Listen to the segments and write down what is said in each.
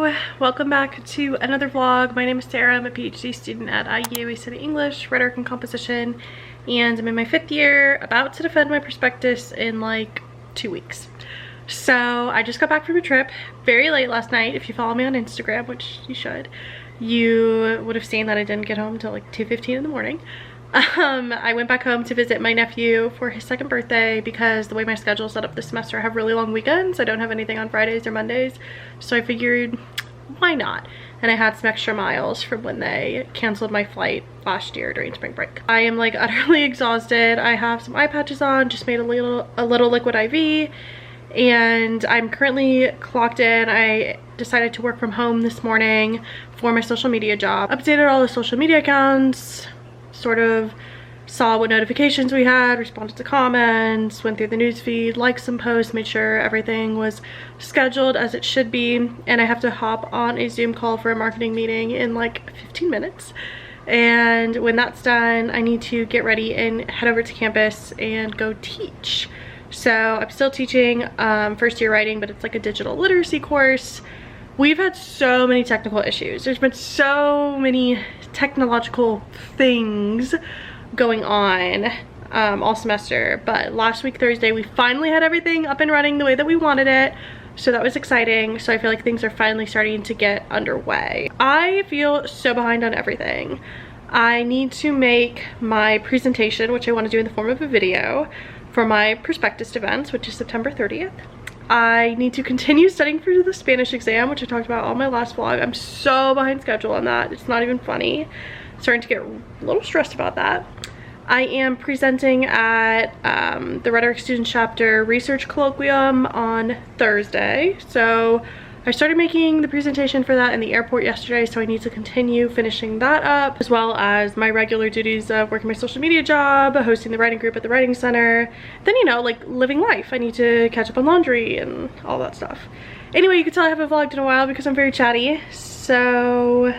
Hello, welcome back to another vlog. My name is Sarah. I'm a PhD student at IU. I study English, rhetoric, and composition, and I'm in my 5th year, about to defend my prospectus in like 2 weeks. So I just got back from a trip very late last night. If you follow me on Instagram, which you should, you would have seen that I didn't get home till like 2:15 in the morning. I went back home to visit my nephew for his 2nd birthday because the way my schedule is set up this semester, I have really long weekends. I don't have anything on Fridays or Mondays, so I figured why not? And I had some extra miles from when they canceled my flight last year during spring break. I am like utterly exhausted. I have some eye patches on, just made a little liquid IV, and I'm currently clocked in. I decided to work from home this morning for my social media job. Updated all the social media accounts, sort of saw what notifications we had, responded to comments, went through the newsfeed, liked some posts, made sure everything was scheduled as it should be. And I have to hop on a Zoom call for a marketing meeting in like 15 minutes. And when that's done, I need to get ready and head over to campus and go teach. So I'm still teaching 1st year writing, but it's like a digital literacy course. We've had so many technical issues. There's been so many technological things going on all semester, but last week Thursday we finally had everything up and running the way that we wanted it, so that was exciting. So I feel like things are finally starting to get underway. I feel so behind on everything. I need to make my presentation, which I want to do in the form of a video, for my prospectus events, which is September 30th. I need to continue studying for the Spanish exam, which I talked about on my last vlog. I'm so behind schedule on that. It's not even funny. Starting to get a little stressed about that. I am presenting at the Rhetoric Student Chapter Research Colloquium on Thursday. So I started making the presentation for that in the airport yesterday, so I need to continue finishing that up, as well as my regular duties of working my social media job, hosting the writing group at the writing center, then, you know, like living life. I need to catch up on laundry and all that stuff. Anyway, you can tell I haven't vlogged in a while because I'm very chatty, so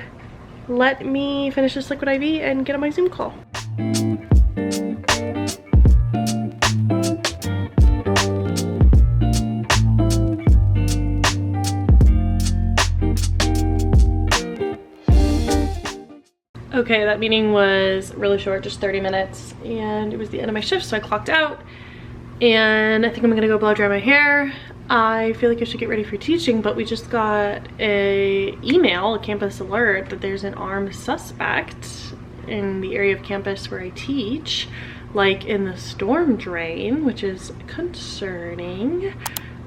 let me finish this liquid IV and get on my Zoom call. Okay, that meeting was really short, just 30 minutes, and it was the end of my shift, so I clocked out, and I think I'm gonna go blow dry my hair. I feel like I should get ready for teaching, but we just got a campus alert, that there's an armed suspect in the area of campus where I teach, like in the storm drain, which is concerning.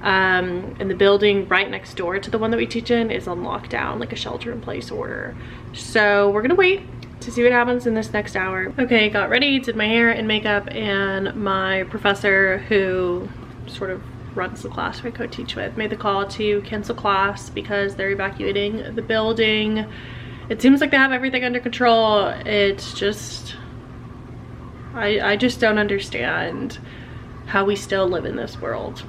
And the building right next door to the one that we teach in is on lockdown, like a shelter-in-place order. So we're gonna wait to see what happens in this next hour. Okay, got ready, did my hair and makeup, and my professor, who sort of runs the class I co-teach with, made the call to cancel class because they're evacuating the building. It seems like they have everything under control. It's just, I just don't understand how we still live in this world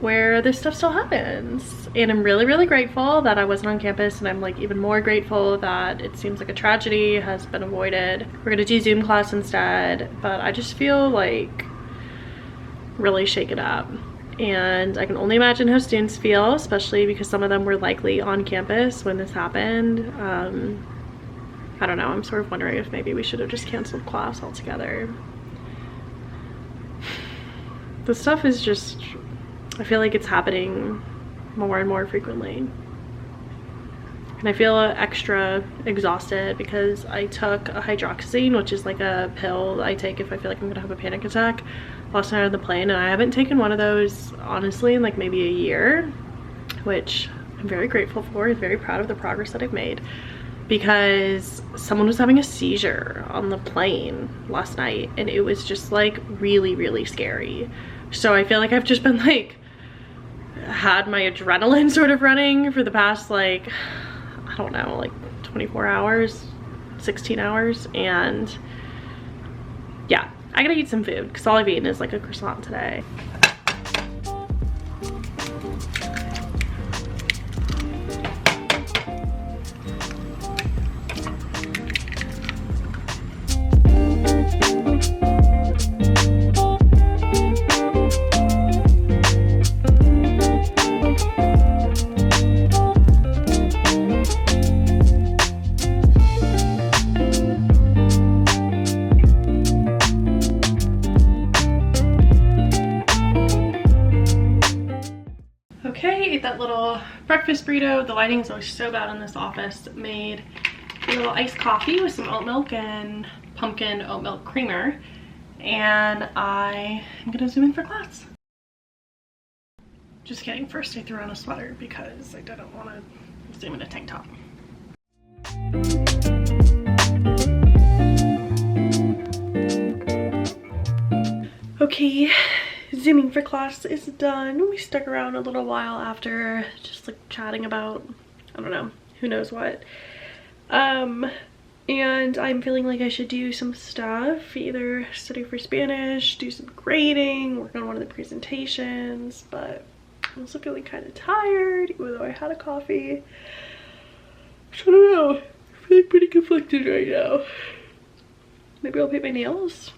where this stuff still happens. And I'm really, really grateful that I wasn't on campus, and I'm like even more grateful that it seems like a tragedy has been avoided. We're gonna do Zoom class instead, but I just feel like really shaken up. And I can only imagine how students feel, especially because some of them were likely on campus when this happened. I don't know, I'm sort of wondering if maybe we should have just canceled class altogether. This stuff is just, I feel like it's happening more and more frequently. And I feel extra exhausted because I took a hydroxyzine, which is like a pill I take if I feel like I'm gonna have a panic attack, last night on the plane, and I haven't taken one of those honestly in like maybe a year, which I'm very grateful for and very proud of the progress that I've made, because someone was having a seizure on the plane last night, and it was just like really, really scary. So I feel like I've just been like, had my adrenaline sort of running for the past like, I don't know, like 24 hours, 16 hours, and yeah, I gotta eat some food because all I've eaten is like a croissant today. little breakfast burrito. The lighting is always so bad in this office. Made a little iced coffee with some oat milk and pumpkin oat milk creamer. And I am gonna zoom in for class. Just kidding, first I threw on a sweater because I didn't want to zoom in a tank top. Okay, zooming for class is done. We stuck around a little while after, just like chatting about, I don't know, who knows what. And I'm feeling like I should do some stuff, either study for Spanish, do some grading, work on one of the presentations, but I'm also feeling kind of tired, even though I had a coffee. I don't know, I'm feeling pretty conflicted right now. Maybe I'll paint my nails?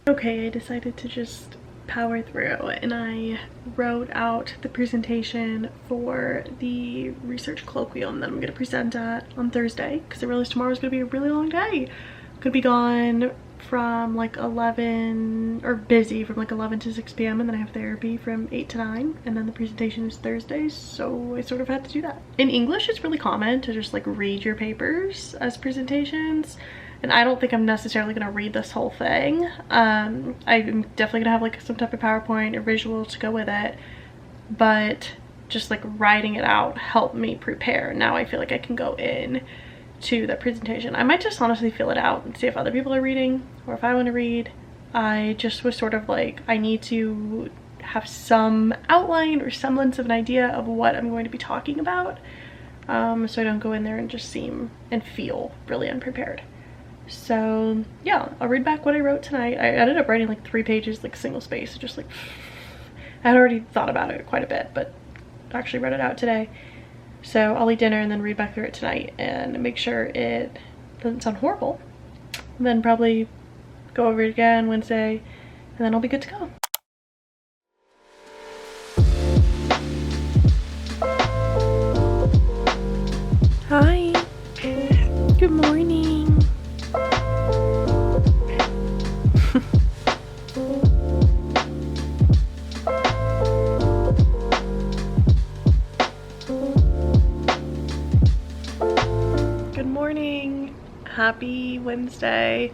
Okay, I decided to just power through, and I wrote out the presentation for the research colloquium that I'm going to present at on Thursday, because I realized tomorrow's going to be a really long day. I'm going to be gone from like 11, or busy from like 11 to 6 p.m. and then I have therapy from 8 to 9, and then the presentation is Thursday, so I sort of had to do that. In English, it's really common to just like read your papers as presentations. And I don't think I'm necessarily gonna read this whole thing. I'm definitely gonna have like some type of PowerPoint or visual to go with it, but just like writing it out helped me prepare. Now I feel like I can go in to the presentation. I might just honestly fill it out and see if other people are reading or if I want to read. I just was sort of like, I need to have some outline or semblance of an idea of what I'm going to be talking about, so I don't go in there and just seem and feel really unprepared. So yeah, I'll read back what I wrote tonight. I ended up writing like 3 pages, like single space, just like, I had already thought about it quite a bit, but actually read it out today. So I'll eat dinner and then read back through it tonight and make sure it doesn't sound horrible. And then probably go over it again Wednesday, and then I'll be good to go. Hi, good morning. Happy Wednesday.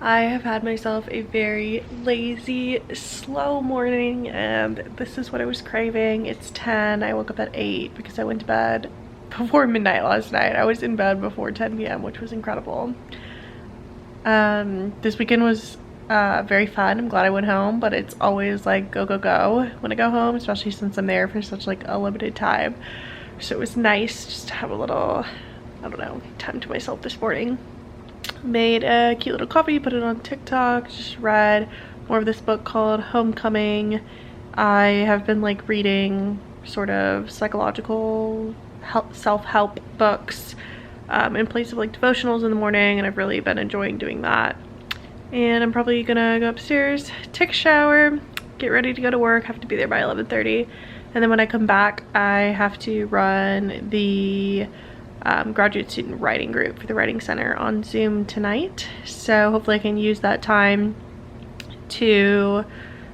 I have had myself a very lazy, slow morning, and this is what I was craving. It's 10. I woke up at 8 because I went to bed before midnight last night. I was in bed before 10 p.m., which was incredible. This weekend was very fun. I'm glad I went home, but it's always like go, go, go when I go home, especially since I'm there for such like a limited time. So it was nice just to have a little, I don't know, time to myself this morning. Made a cute little coffee, put it on TikTok, just read more of this book called Homecoming. I have been like reading sort of psychological self-help books in place of like devotionals in the morning, and I've really been enjoying doing that. And I'm probably gonna go upstairs, take a shower, get ready to go to work. Have to be there by 11:30, and then when I come back I have to run the graduate student writing group for the Writing Center on Zoom tonight. So hopefully I can use that time to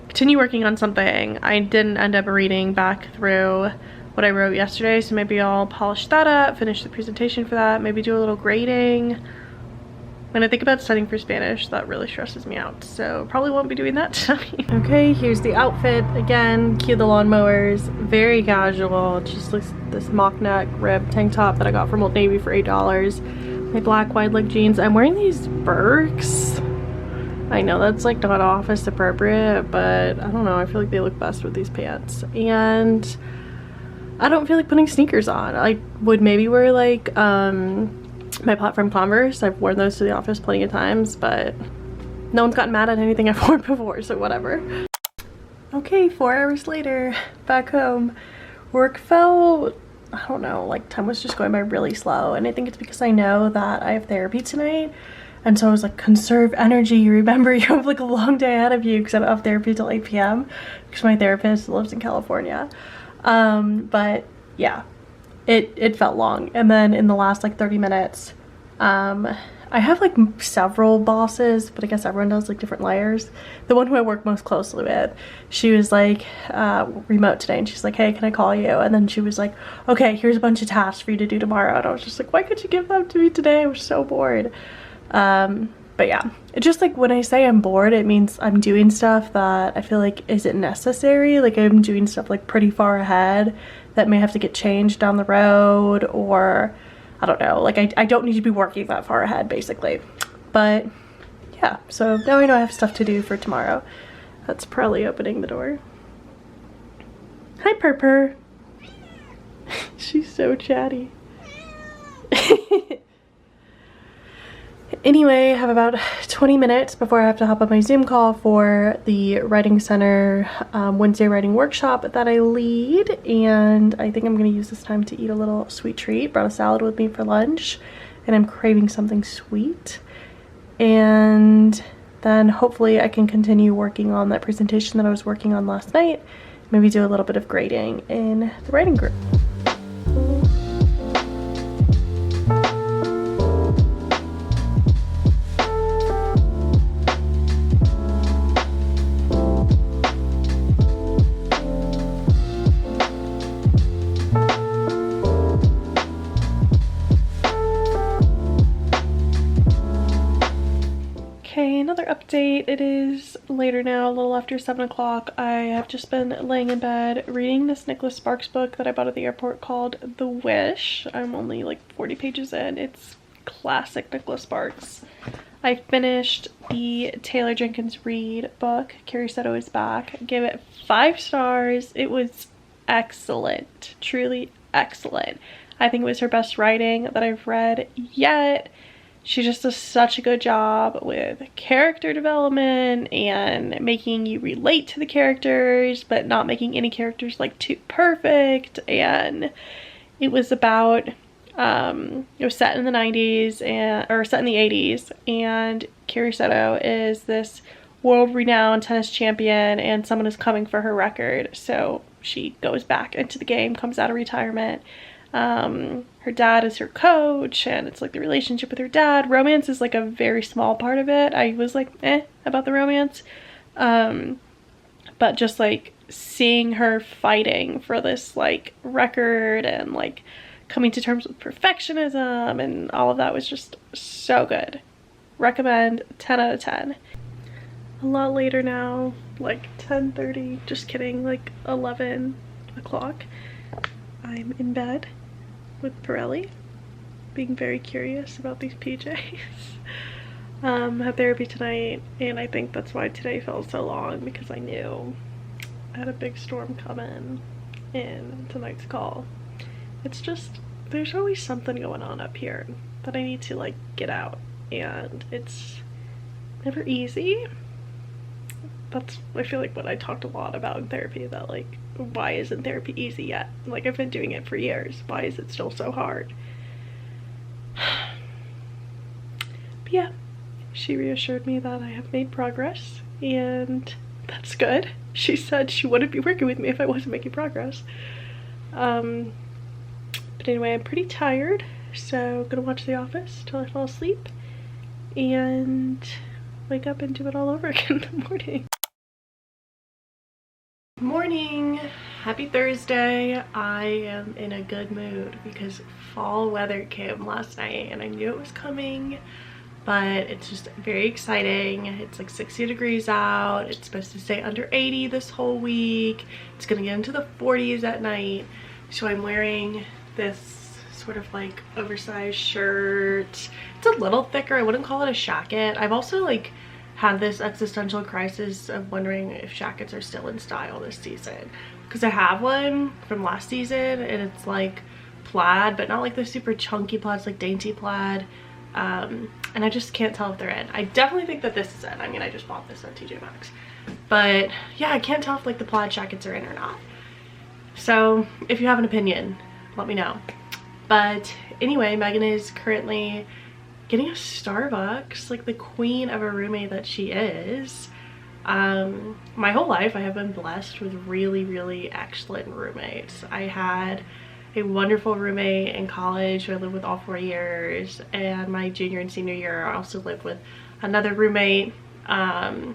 continue working on something. I didn't end up reading back through what I wrote yesterday, so maybe I'll polish that up, finish the presentation for that, maybe do a little grading. When I think about studying for Spanish, that really stresses me out, so probably won't be doing that tonight. Okay, here's the outfit. Again, cue the lawnmowers. Very casual. Just looks this mock neck rib tank top that I got from Old Navy for $8. My black wide leg jeans. I'm wearing these Birks. I know that's like not office appropriate, but I don't know. I feel like they look best with these pants. And I don't feel like putting sneakers on. I would maybe wear like my platform Converse. I've worn those to the office plenty of times, but no one's gotten mad at anything I've worn before, so whatever. Okay, 4 hours later, back home. Work felt, I don't know, like time was just going by really slow, and I think it's because I know that I have therapy tonight, and so I was like, conserve energy, remember you have like a long day ahead of you, because I don't have therapy till 8 p.m. because my therapist lives in California. But yeah. It felt long, and then in the last like 30 minutes I I have like several bosses, but I guess everyone does like different layers. The one who I work most closely with, she was like remote today, and she's like, hey, can I call you? And then she was like, okay, here's a bunch of tasks for you to do tomorrow. And I was just like, why could you give them to me today? I was so bored. But yeah, it's just like when I say I'm bored, it means I'm doing stuff that I feel like isn't necessary. Like I'm doing stuff like pretty far ahead that may have to get changed down the road, or I don't know, like I don't need to be working that far ahead basically. But yeah, so now I know I have stuff to do for tomorrow. That's Pirelli opening the door. Hi, Purr. She's so chatty. Anyway, I have about 20 minutes before I have to hop on my Zoom call for the Writing Center Wednesday writing workshop that I lead, and I think I'm going to use this time to eat a little sweet treat. Brought a salad with me for lunch, and I'm craving something sweet. And then hopefully I can continue working on that presentation that I was working on last night, maybe do a little bit of grading in the writing group. Another update. It is later now, a little after 7 o'clock. I have just been laying in bed reading this Nicholas Sparks book that I bought at the airport called The Wish. I'm only like 40 pages in. It's classic Nicholas Sparks. I finished the Taylor Jenkins Reid book, Carrie Soto is Back. I gave it 5 stars. It was excellent, truly excellent. I think it was her best writing that I've read yet. She just does such a good job with character development and making you relate to the characters, but not making any characters like too perfect. And it was about, it was set in the 90s or set in the 80s, and Carrie Soto is this world-renowned tennis champion, and someone is coming for her record. So she goes back into the game, comes out of retirement. Her dad is her coach, and it's like the relationship with her dad. Romance is like a very small part of it. I was like about the romance, but just like seeing her fighting for this like record and like coming to terms with perfectionism and all of that was just so good. Recommend, 10 out of 10. A lot later now, like 10:30, just kidding, like 11 o'clock. I'm in bed with Pirelli, being very curious about these PJs. Had therapy tonight, and I think that's why today felt so long, because I knew I had a big storm coming in tonight's call. It's just, there's always something going on up here that I need to like get out, and it's never easy. That's, I feel like, what I talked a lot about in therapy, that like, why isn't therapy easy yet? Like, I've been doing it for years. Why is it still so hard? But yeah, she reassured me that I have made progress, and that's good. She said she wouldn't be working with me if I wasn't making progress. But anyway, I'm pretty tired, so I'm gonna watch The Office till I fall asleep and wake up and do it all over again in the morning. Morning, happy Thursday. I am in a good mood because fall weather came last night and I knew it was coming, but it's just very exciting. It's like 60 degrees out. It's supposed to stay under 80 this whole week. It's gonna get into the 40s at night. So I'm wearing this sort of like oversized shirt. It's a little thicker. I wouldn't call it a shacket. I've also like had this existential crisis of wondering if jackets are still in style this season, because I have one from last season and it's like plaid, but not like the super chunky plaids, like dainty plaid, and I just can't tell if they're in. I definitely think that this is in. I mean, I just bought this on TJ Maxx, but yeah, I can't tell if like the plaid jackets are in or not. So if you have an opinion, let me know. But anyway, Megan is currently getting a Starbucks, like the queen of a roommate that she is. My whole life I have been blessed with really, really excellent roommates. I had a wonderful roommate in college who I lived with all 4 years, and my junior and senior year I also lived with another roommate, and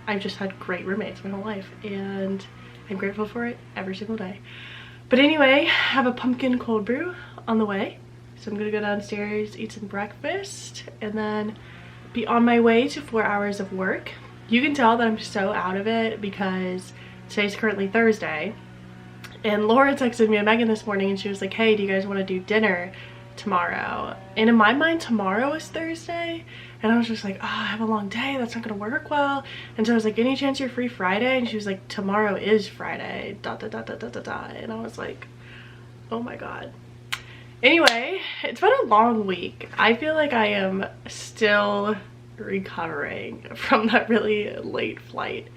I've just had great roommates my whole life, and I'm grateful for it every single day. But anyway, I have a pumpkin cold brew on the way, so I'm gonna go downstairs, eat some breakfast, and then be on my way to 4 hours of work. You can tell that I'm so out of it because today's currently Thursday, and Laura texted me and Megan this morning and she was like, hey, do you guys want to do dinner tomorrow? And in my mind, tomorrow is Thursday, and I was just like, oh, I have a long day, that's not gonna work well. And so I was like, any chance you're free Friday? And she was like, tomorrow is Friday, dot dot dot dot dot dot dot. And I was like, oh my god. Anyway, it's been a long week. I feel like I am still recovering from that really late flight.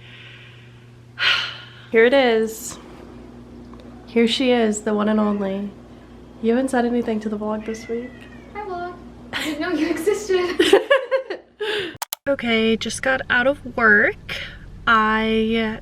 Here it is. Here she is, the one and only. You haven't said anything to the vlog this week. Hi vlog. I didn't know you existed. Okay, just got out of work. I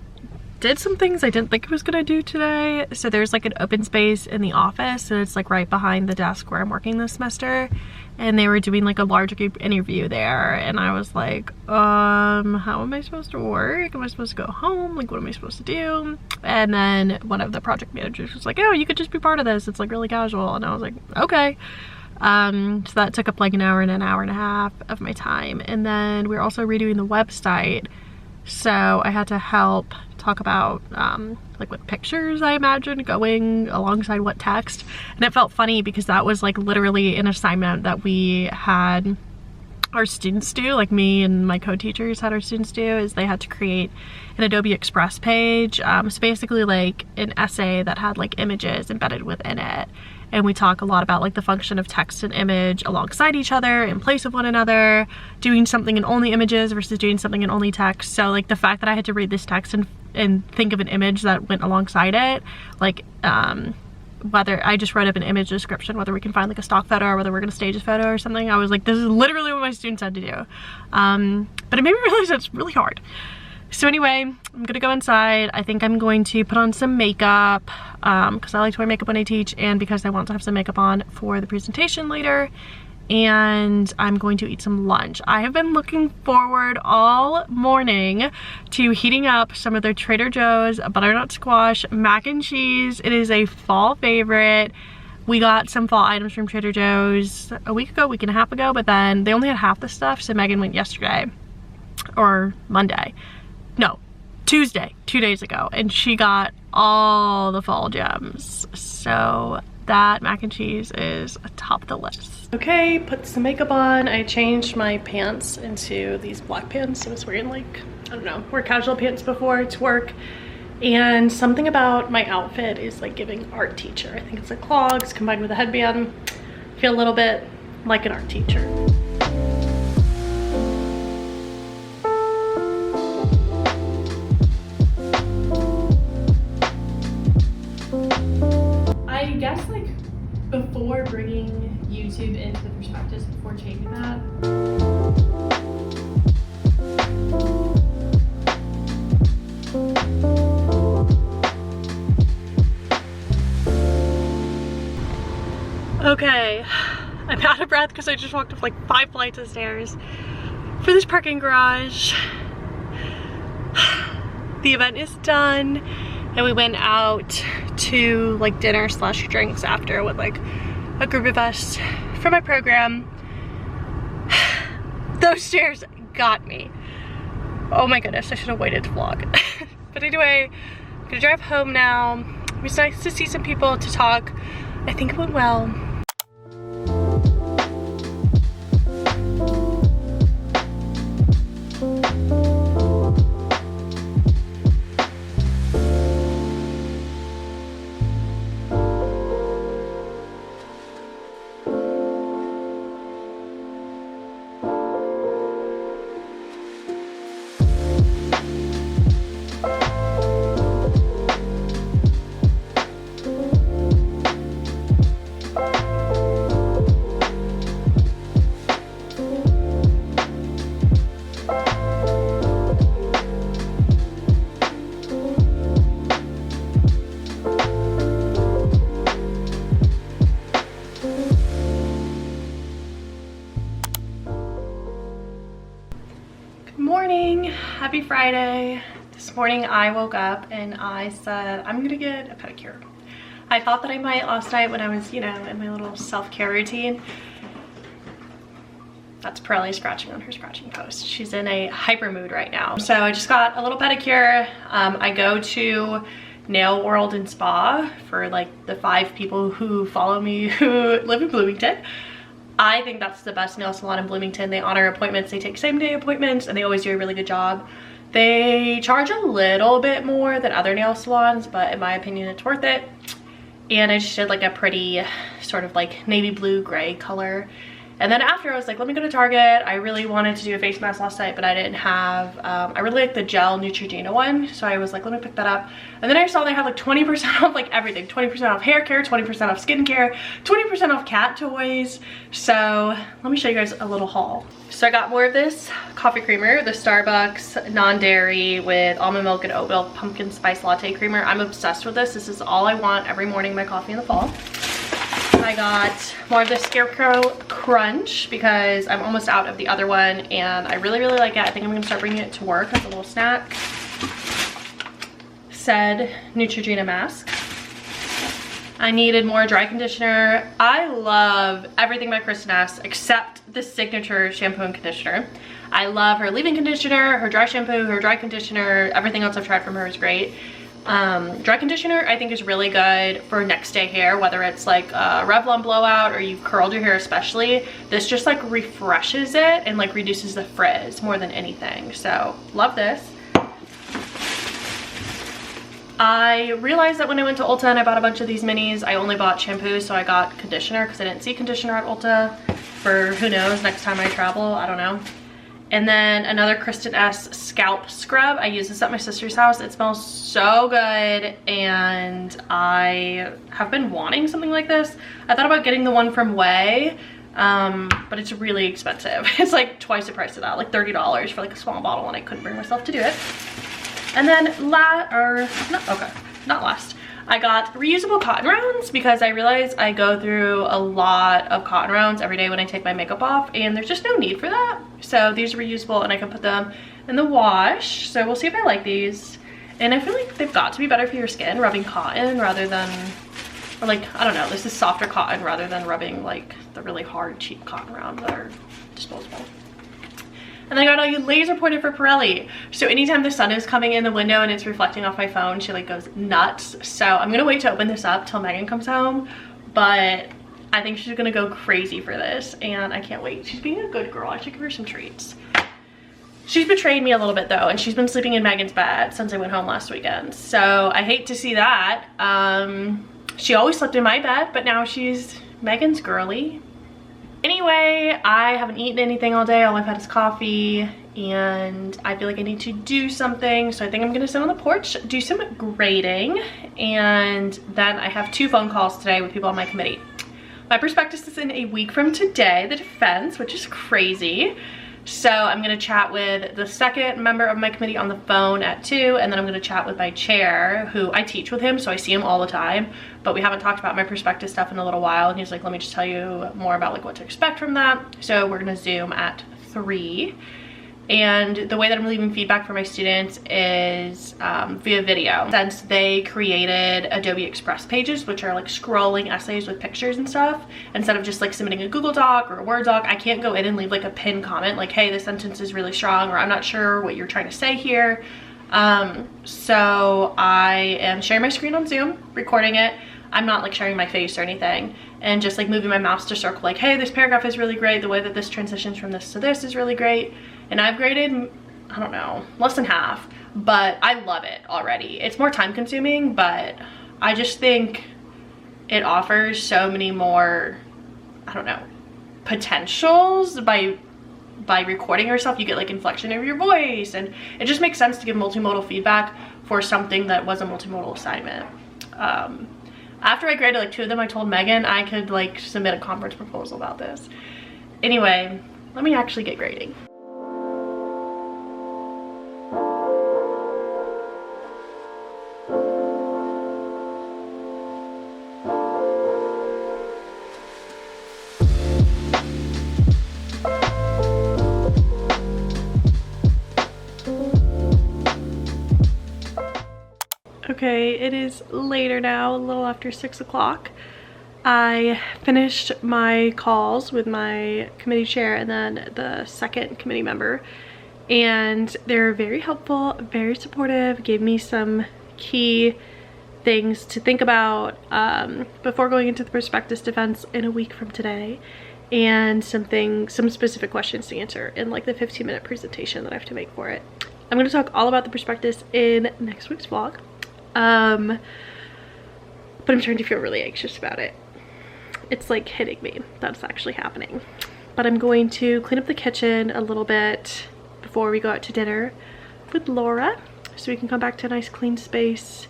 did some things I didn't think I was gonna do today. So there's like an open space in the office, and it's like right behind the desk where I'm working this semester, and they were doing like a large group interview there, and I was like, how am I supposed to work? Am I supposed to go home? Like, what am I supposed to do? And then one of the project managers was like, oh, you could just be part of this, it's like really casual. And I was like, okay. So that took up like an hour and a half of my time. And then we were also redoing the website, so I had to help talk about like what pictures I imagined going alongside what text. And it felt funny because that was like literally an assignment that we had our students do, like me and my co-teachers had our students do, is they had to create an Adobe Express page. So basically like an essay that had like images embedded within it. And we talk a lot about like the function of text and image alongside each other, in place of one another, doing something in only images versus doing something in only text. So like the fact that I had to read this text and think of an image that went alongside it, like whether I just wrote up an image description, whether we can find like a stock photo or whether we're gonna stage a photo or something. I was like, this is literally what my students had to do. But it made me realize that it's really hard. So anyway, I'm gonna go inside. I think I'm going to put on some makeup because I like to wear makeup when I teach, and because I want to have some makeup on for the presentation later. And I'm going to eat some lunch. I have been looking forward all morning to heating up some of their Trader Joe's butternut squash mac and cheese. It is a fall favorite. We got some fall items from Trader Joe's a week and a half ago, but then they only had half the stuff, so Megan went yesterday, or Monday. No, Tuesday, 2 days ago, and she got all the fall gems. So that mac and cheese is atop the list. Okay, put some makeup on. I changed my pants into these black pants. I was wearing like, I don't know, wear casual pants before to work. And something about my outfit is like giving art teacher. I think it's like clogs combined with a headband. I feel a little bit like an art teacher. I guess like before bringing YouTube into the prospectus, before changing that, okay, I'm out of breath because I just walked up like 5 flights of stairs for this parking garage. The event is done, and we went out to like dinner / drinks after with like a group of us from my program. Those stairs got me. Oh my goodness, I should have waited to vlog. But anyway, I'm gonna drive home now. It was nice to see some people, to talk. I think it went well. Happy Friday. This morning I woke up and I said, I'm gonna get a pedicure. I thought that I might last night when I was, you know, in my little self-care routine. That's Pirelli scratching on her scratching post. She's in a hyper mood right now. So I just got a little pedicure. I go to Nail World and Spa for like the 5 people who follow me who live in Bloomington. I think that's the best nail salon in Bloomington. They honor appointments, they take same day appointments, and they always do a really good job. They charge a little bit more than other nail salons, but in my opinion, it's worth it. And I just did like a pretty sort of like navy blue gray color. And then after I was like, let me go to Target. I really wanted to do a face mask last night, but I didn't have, I really like the gel Neutrogena one. So I was like, let me pick that up. And then I saw they had like 20% off like everything. 20% off hair care, 20% off skincare, 20% off cat toys. So let me show you guys a little haul. So I got more of this coffee creamer, the Starbucks non-dairy with almond milk and oat milk pumpkin spice latte creamer. I'm obsessed with this. This is all I want every morning, my coffee in the fall. I got more of the Scarecrow Crunch because I'm almost out of the other one and I really like it. I think I'm gonna start bringing it to work as a little snack. Said Neutrogena mask. I needed more dry conditioner. I love everything by Kristen S except the signature shampoo and conditioner. I love her leave-in conditioner, her dry shampoo, her dry conditioner. Everything else I've tried from her is great. Dry conditioner I think is really good for next day hair, whether it's like a Revlon blowout or you've curled your hair especially. This just like refreshes it and like reduces the frizz more than anything. So love this. I realized that when I went to Ulta and I bought a bunch of these minis, I only bought shampoo, so I got conditioner because I didn't see conditioner at Ulta for who knows, next time I travel, I don't know. And then another Kristen S scalp scrub. I use this at my sister's house. It smells so good and I have been wanting something like this. I thought about getting the one from Way, but it's really expensive. It's like twice the price of that, like $30 for like a small bottle, and I couldn't bring myself to do it. And then not last. I got reusable cotton rounds because I realized I go through a lot of cotton rounds every day when I take my makeup off and there's just no need for that. So these are reusable and I can put them in the wash. So we'll see if I like these. And I feel like they've got to be better for your skin, rubbing cotton rather than, or like, I don't know, this is softer cotton rather than rubbing like the really hard, cheap cotton rounds that are disposable. And then I got a laser pointer for Pirelli. So anytime the sun is coming in the window and it's reflecting off my phone, she like goes nuts. So I'm gonna wait to open this up till Megan comes home. But I think she's gonna go crazy for this and I can't wait. She's being a good girl. I should give her some treats. She's betrayed me a little bit though, and she's been sleeping in Megan's bed since I went home last weekend. So I hate to see that. She always slept in my bed, but now she's Megan's girly. Anyway, I haven't eaten anything all day. All I've had is coffee and I feel like I need to do something. So I think I'm gonna sit on the porch, do some grading, and then I have 2 phone calls today with people on my committee. My prospectus is in a week from today, the defense, which is crazy. So I'm gonna chat with the second member of my committee on the phone at 2, and then I'm gonna chat with my chair, who I teach with him, so I see him all the time, but we haven't talked about my prospectus stuff in a little while, and he's like, let me just tell you more about like what to expect from that. So we're gonna Zoom at 3. And the way that I'm leaving feedback for my students is via video. Since they created Adobe Express pages, which are like scrolling essays with pictures and stuff, instead of just like submitting a Google Doc or a Word doc, I can't go in and leave like a pinned comment like, hey, this sentence is really strong, or I'm not sure what you're trying to say here. So I am sharing my screen on Zoom, recording it. I'm not like sharing my face or anything, and just like moving my mouse to circle like, hey, this paragraph is really great. The way that this transitions from this to this is really great. And I've graded, I don't know, less than half, but I love it already. It's more time consuming, but I just think it offers so many more, I don't know, potentials by recording yourself. You get like inflection of your voice, and it just makes sense to give multimodal feedback for something that was a multimodal assignment. After I graded like 2 of them, I told Megan I could like submit a conference proposal about this. Anyway, let me actually get grading. Okay, it is later now, a little after 6 o'clock. I finished my calls with my committee chair and then the second committee member, and they're very helpful, very supportive, gave me some key things to think about before going into the prospectus defense in a week from today, and some specific questions to answer in like the 15-minute presentation that I have to make for it. I'm going to talk all about the prospectus in next week's vlog, but I'm starting to feel really anxious about it. It's like hitting me that's actually happening. But I'm going to clean up the kitchen a little bit before we go out to dinner with Laura, so we can come back to a nice clean space.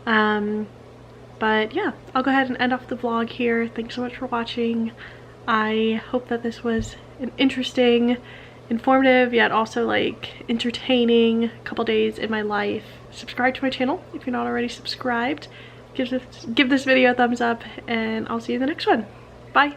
But yeah, I'll go ahead and end off the vlog here. Thanks so much for watching. I hope that this was an interesting, informative, yet also like entertaining couple days in my life. Subscribe to my channel if you're not already subscribed. Give this video a thumbs up, and I'll see you in the next one. Bye.